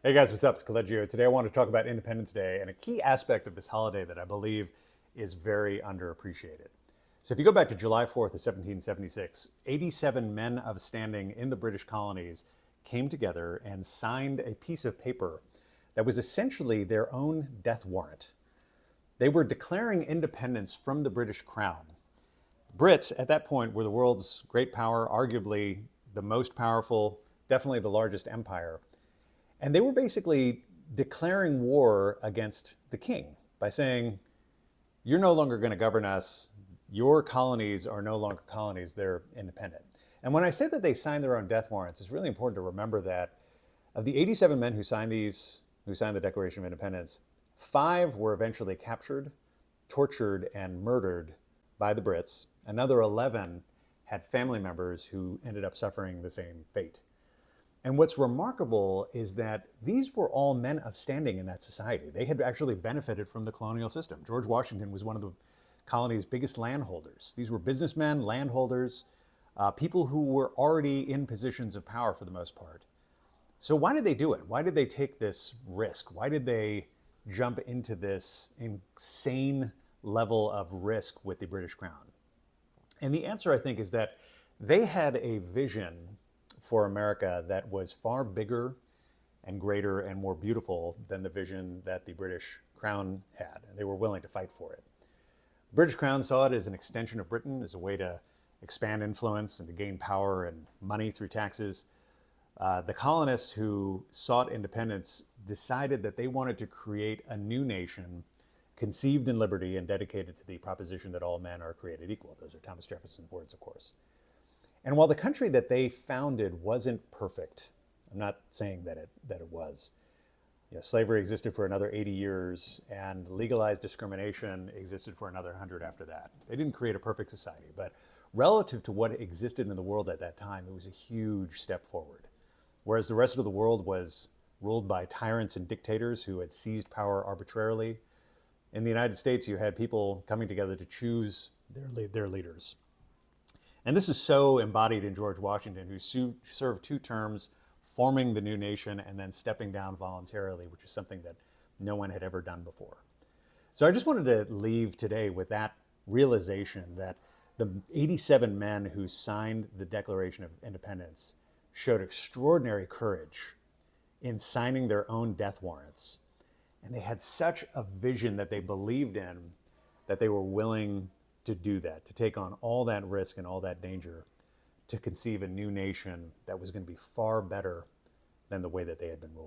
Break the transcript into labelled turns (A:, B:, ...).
A: Hey guys, what's up? It's Coleggio. Today I want to talk about Independence Day and a key aspect of this holiday that I believe is very underappreciated. So if you go back to July 4th of 1776, 87 men of standing in the British colonies came together and signed a piece of paper that was essentially their own death warrant. They were declaring independence from the British crown. Brits at that point were the world's great power, arguably the most powerful, definitely the largest empire. And they were basically declaring war against the king by saying, you're no longer going to govern us. Your colonies are no longer colonies, they're independent. And when I say that they signed their own death warrants, it's really important to remember that of the 87 men who signed the Declaration of Independence, five were eventually captured, tortured, and murdered by the Brits. Another 11 had family members who ended up suffering the same fate. And what's remarkable is that these were all men of standing in that society. They had actually benefited from the colonial system. George Washington was one of the colony's biggest landholders. These were businessmen, landholders, people who were already in positions of power for the most part. So why did they do it? Why did they take this risk? Why did they jump into this insane level of risk with the British Crown? And the answer, I think, is that they had a vision for America that was far bigger and greater and more beautiful than the vision that the British Crown had. And they were willing to fight for it. The British Crown saw it as an extension of Britain, as a way to expand influence and to gain power and money through taxes. The colonists who sought independence decided that they wanted to create a new nation conceived in liberty and dedicated to the proposition that all men are created equal. Those are Thomas Jefferson's words, of course. And while the country that they founded wasn't perfect, I'm not saying that it was. Slavery existed for another 80 years, and legalized discrimination existed for another 100 after that. They didn't create a perfect society, but relative to what existed in the world at that time, it was a huge step forward. Whereas the rest of the world was ruled by tyrants and dictators who had seized power arbitrarily, in the United States, you had people coming together to choose their leaders. And this is so embodied in George Washington, who served 2 terms, forming the new nation and then stepping down voluntarily, which is something that no one had ever done before. So I just wanted to leave today with that realization that the 87 men who signed the Declaration of Independence showed extraordinary courage in signing their own death warrants. And they had such a vision that they believed in that they were willing to do that, to take on all that risk and all that danger, to conceive a new nation that was going to be far better than the way that they had been ruled.